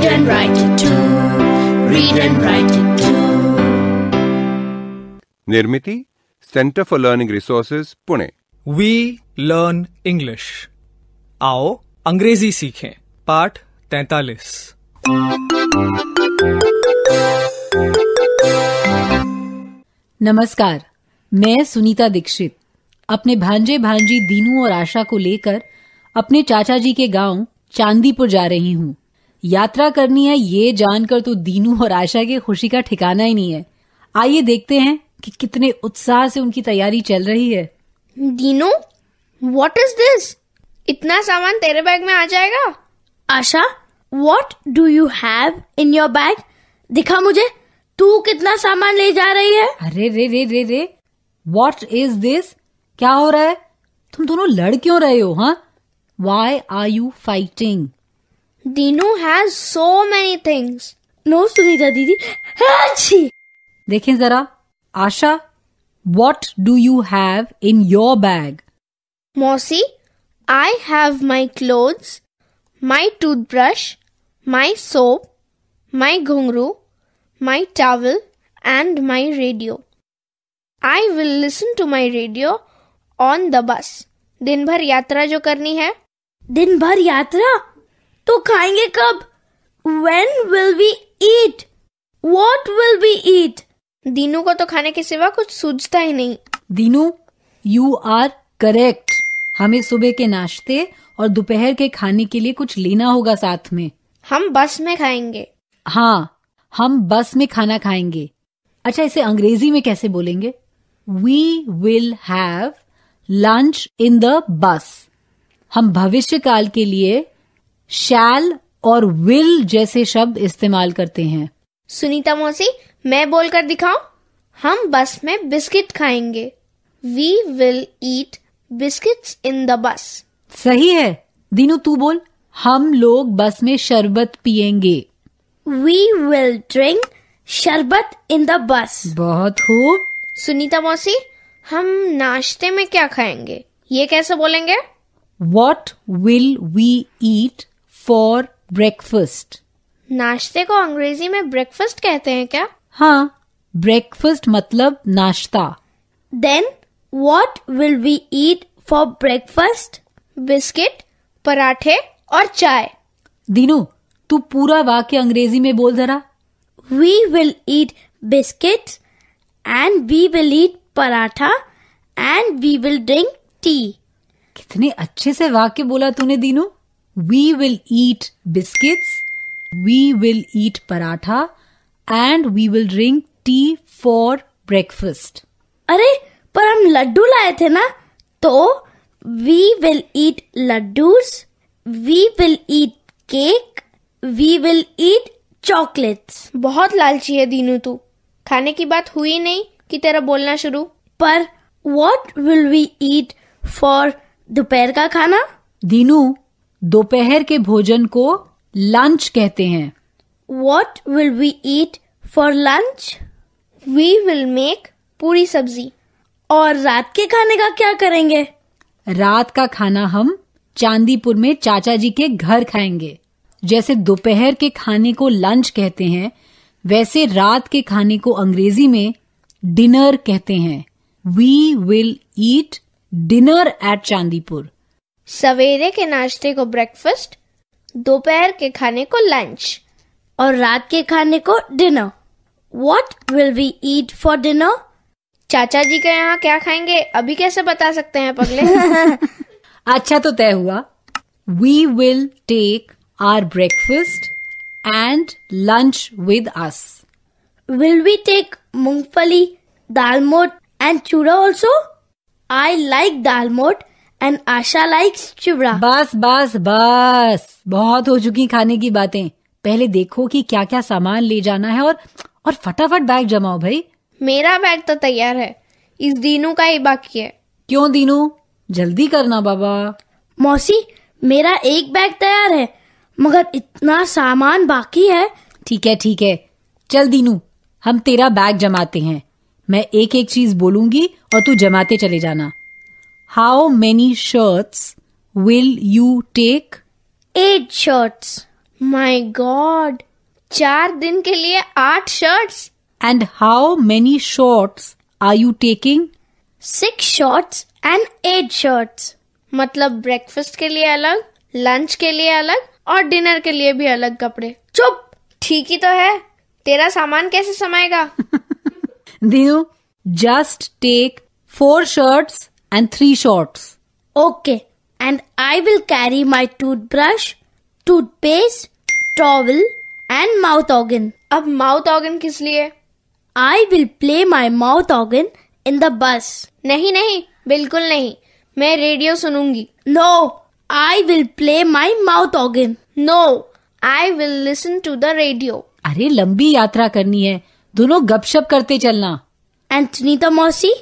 Read and write it too. Read and write it too. Nirmiti centre for learning resources Pune. We learn English. आओ अंग्रेजी सीखें। पाठ 43। नमस्कार, मैं सुनीता दीक्षित अपने भांजे भांजी दीनू और आशा को लेकर अपने चाचा जी के गांव चांदीपुर जा रही हूँ। यात्रा करनी है ये जानकर तो दीनू और आशा की खुशी का ठिकाना ही नहीं है। आइए देखते हैं कि कितने उत्साह से उनकी तैयारी चल रही है। Dinu, what is this? इतना सामान तेरे बैग में आ जाएगा? Asha, what do you have in your bag? दिखा मुझे, तू कितना सामान ले जा रही है? अरे रे रे रे रे, व्हाट इज दिस? क्या हो रहा है? तुम दोनों लड़ क्यों रहे हो? हाँ, why are you fighting? Dinu has so many things. No Sunita didi, अच्छी। देखें जरा, Asha, what do you have in your bag? Mausi, I have my clothes, my toothbrush, my soap, my ghungru, my towel and my radio. I will listen to my radio on the bus. दिन भर यात्रा जो करनी है। दिन भर यात्रा? तो खाएंगे कब? When will we eat? What will we eat? Dinu को तो खाने के सिवा कुछ सूझता ही नहीं। Deenu, you are correct. हमें सुबह के नाश्ते और दोपहर के खाने के लिए कुछ लेना होगा साथ में। हम बस में खाएंगे। हाँ, हम बस में खाना खाएंगे। अच्छा, इसे अंग्रेजी में कैसे बोलेंगे? We will have lunch in the bus। हम भविष्य काल के लिए shall और will जैसे शब्द इस्तेमाल करते हैं। सुनीता मौसी, मैं बोलकर दिखाऊं? हम बस में बिस्किट खाएंगे। We will eat biscuits in the bus। सही है। दीनू, तू बोल। हम लोग बस में शरबत पिएंगे। We will drink शरबत in the bus। बहुत खूब। सुनीता मौसी, हम नाश्ते में क्या खाएंगे? ये कैसे बोलेंगे? What will we eat for breakfast? नाश्ते को अंग्रेजी में ब्रेकफास्ट कहते हैं क्या? हाँ, ब्रेकफास्ट मतलब नाश्ता। Then what will we eat for breakfast? Biscuit, पराठे और चाय। दीनू, तू पूरा वाक्य अंग्रेजी में बोल जरा। We will eat biscuits and we will eat paratha and we will drink tea। कितने अच्छे से वाक्य बोला तूने Dinu. We will eat biscuits, we will eat paratha and we will drink tea for breakfast। अरे, पर हम लड्डू लाए थे ना, तो we will eat laddus, we will eat cake, we will eat chocolates। बहुत लालची है दीनू तू। खाने की बात हुई नहीं कि तेरा बोलना शुरू। पर what will we eat for दोपहर का खाना? दीनू, दोपहर के भोजन को लंच कहते हैं। What will we eat for lunch? We will make पूरी सब्जी। और रात के खाने का क्या करेंगे? रात का खाना हम चांदीपुर में चाचा जी के घर खाएंगे। जैसे दोपहर के खाने को लंच कहते हैं, वैसे रात के खाने को अंग्रेजी में डिनर कहते हैं। We will eat dinner at Chandipur. सवेरे के नाश्ते को ब्रेकफास्ट, दोपहर के खाने को लंच और रात के खाने को dinner. What will we eat for dinner? चाचा जी के यहाँ क्या खाएंगे अभी कैसे बता सकते हैं पगले? अच्छा, तो तय हुआ। We will take our breakfast and lunch with us। Will we take मूंगफली, दालमोट and चूड़ा also? I like dalmoth and Asha likes चूड़ा। बस बस बस, बहुत हो चुकी खाने की बातें। पहले देखो कि क्या क्या सामान ले जाना है और फटाफट बैग जमाओ भाई। मेरा बैग तो तैयार है, इस दीनू का ही बाकी है। क्यों दीनू, जल्दी करना बाबा। मौसी, मेरा एक बैग तैयार है मगर इतना सामान बाकी है। ठीक है, चल दीनू, हम तेरा बैग जमाते हैं। मैं एक एक चीज बोलूंगी और तू जमाते चले जाना। How many shirts will you take? 8 shirts। My God! 4 दिन के लिए 8 shirts. And how many shorts are you taking? 6 shorts and 8 shirts. मतलब ब्रेकफास्ट के लिए अलग, लंच के लिए अलग और डिनर के लिए भी अलग कपड़े. चुप! ठीक ही तो है. तेरा सामान कैसे समाएगा? Dinu, just take 4 shirts and 3 shorts. Okay. And I will carry my toothbrush, toothpaste, towel and mouth organ. अब mouth organ किस लिए? I will play my mouth organ in the bus. नहीं नहीं, बिल्कुल नहीं. मैं radio सुनूंगी. No, I will play my mouth organ. No, I will listen to the radio. अरे लंबी यात्रा करनी है, दोनों गपशप करते चलना. And Sunita Mausi,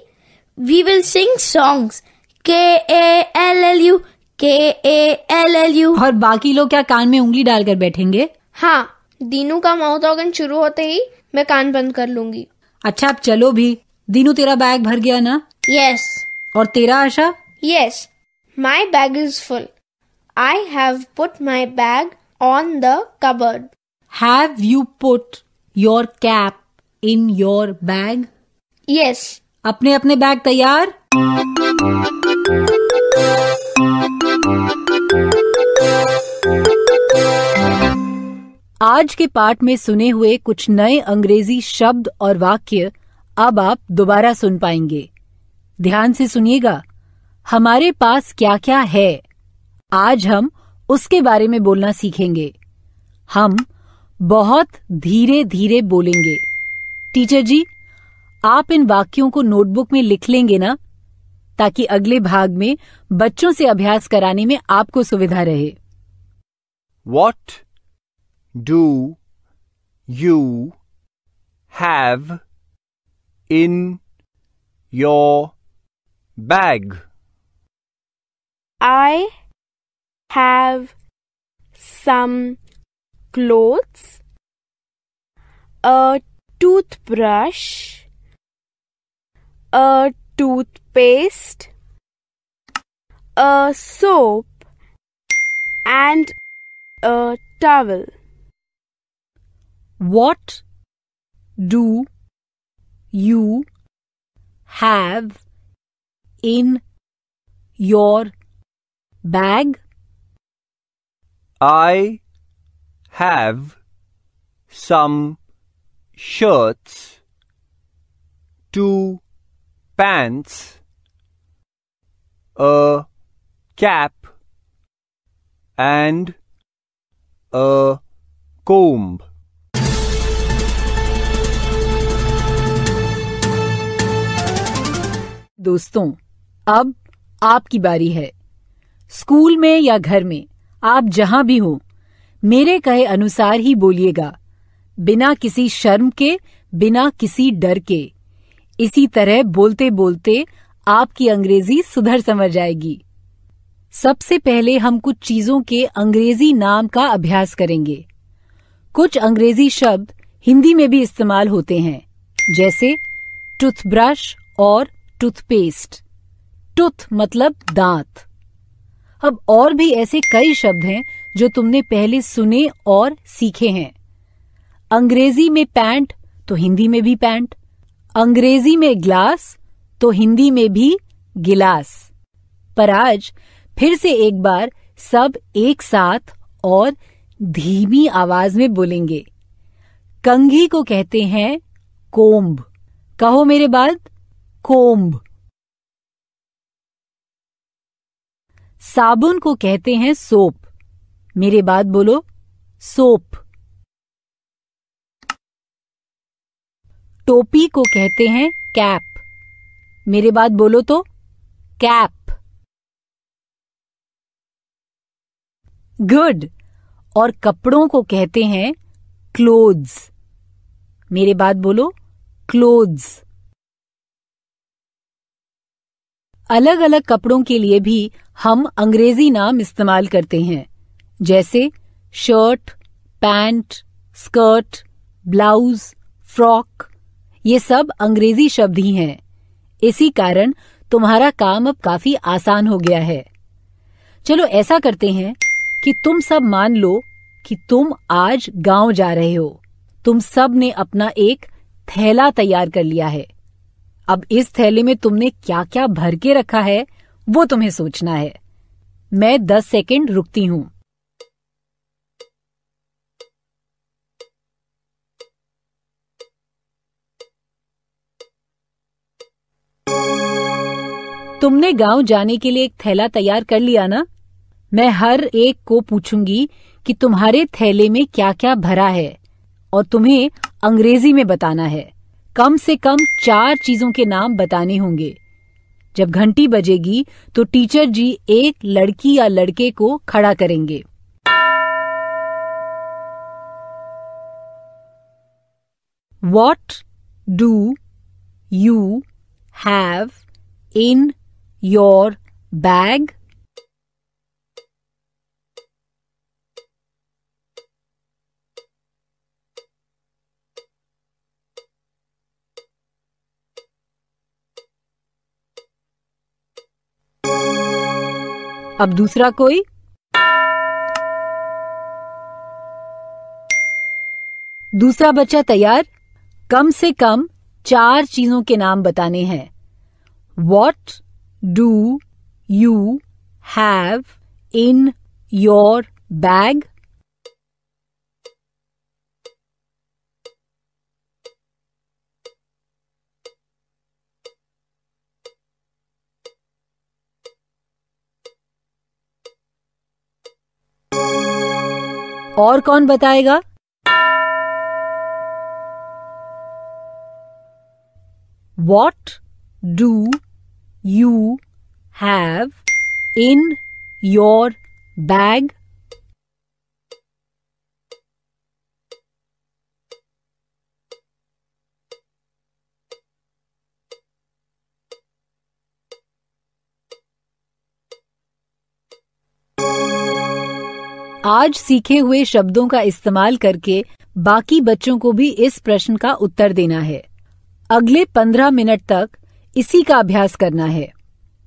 we will sing songs. K-A-L-L-U, K-A-L-L-U. और बाकी लोग क्या कान में उंगली डालकर बैठेंगे? हाँ, दीनू का माउथ ऑर्गन शुरू होते ही मैं कान बंद कर लूंगी. अच्छा अब चलो भी. दीनू तेरा बैग भर गया ना? Yes, और तेरा आशा? yes. My bag is full. I have put my bag on the cupboard. Have you put your cap in your bag? Yes. अपने अपने बैग तैयार? आज के पाठ में सुने हुए कुछ नए अंग्रेजी शब्द और वाक्य अब आप दोबारा सुन पाएंगे. ध्यान से सुनिएगा. हमारे पास क्या क्या है, आज हम उसके बारे में बोलना सीखेंगे. हम बहुत धीरे धीरे बोलेंगे. टीचर जी, आप इन वाक्यों को नोटबुक में लिख लेंगे ना, ताकि अगले भाग में बच्चों से अभ्यास कराने में आपको सुविधा रहे. What do you have in your bag? I have some clothes, a toothbrush, a toothpaste, a soap, and a towel. What do you have in your bag? I have some shirts, 2 pants, a cap, and a comb. दोस्तों, अब आपकी बारी है. School में या घर में, आप जहां भी हो, मेरे कहे अनुसार ही बोलिएगा, बिना किसी शर्म के, बिना किसी डर के. इसी तरह बोलते बोलते आपकी अंग्रेजी सुधर समझ जाएगी. सबसे पहले हम कुछ चीजों के अंग्रेजी नाम का अभ्यास करेंगे. कुछ अंग्रेजी शब्द हिंदी में भी इस्तेमाल होते हैं, जैसे टूथब्रश और टूथपेस्ट. टूथ मतलब दांत. अब और भी ऐसे कई शब्द हैं जो तुमने पहले सुने और सीखे हैं. अंग्रेजी में पैंट तो हिंदी में भी पैंट, अंग्रेजी में ग्लास तो हिंदी में भी गिलास. पर आज फिर से एक बार सब एक साथ और धीमी आवाज में बोलेंगे. कंघी को कहते हैं कोम्ब. कहो मेरे बाद, कोम्ब. साबुन को कहते हैं सोप. मेरे बाद बोलो, सोप. टोपी को कहते हैं कैप. मेरे बाद बोलो तो, कैप. गुड. और कपड़ों को कहते हैं क्लोथ्स. मेरे बाद बोलो, क्लोथ्स. अलग अलग कपड़ों के लिए भी हम अंग्रेजी नाम इस्तेमाल करते हैं, जैसे shirt, pant, skirt, blouse, frock. ये सब अंग्रेजी शब्द ही हैं. इसी कारण तुम्हारा काम अब काफी आसान हो गया है. चलो ऐसा करते हैं कि तुम सब मान लो कि तुम आज गांव जा रहे हो। तुम सब ने अपना एक थैला तैयार कर लिया है। अब इस थैले में तुमने क्या क्या भर के रखा है वो तुम्हें सोचना है। मैं 10 सेकंड रुकती हूं। तुमने गांव जाने के लिए एक थैला तैयार कर लिया ना? मैं हर एक को पूछूंगी कि तुम्हारे थैले में क्या क्या भरा है और तुम्हें अंग्रेजी में बताना है। कम से कम 4 चीजों के नाम बताने होंगे। जब घंटी बजेगी तो टीचर जी एक लड़की या लड़के को खड़ा करेंगे। What do you have in your bag? अब दूसरा कोई? दूसरा बच्चा तैयार? कम से कम 4 चीजों के नाम बताने हैं। What do you have in your bag? और कौन बताएगा? What do you have in your bag? आज सीखे हुए शब्दों का इस्तेमाल करके बाकी बच्चों को भी इस प्रश्न का उत्तर देना है। अगले 15 मिनट तक इसी का अभ्यास करना है।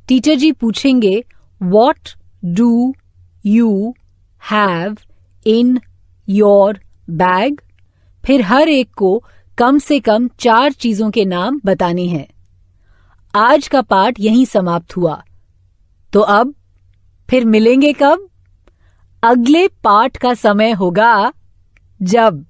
टीचर जी पूछेंगे What do you have in your bag? फिर हर एक को कम से कम 4 चीजों के नाम बताने हैं। आज का पाठ यहीं समाप्त हुआ। तो अब फिर मिलेंगे कब? अगले पाठ का समय होगा जब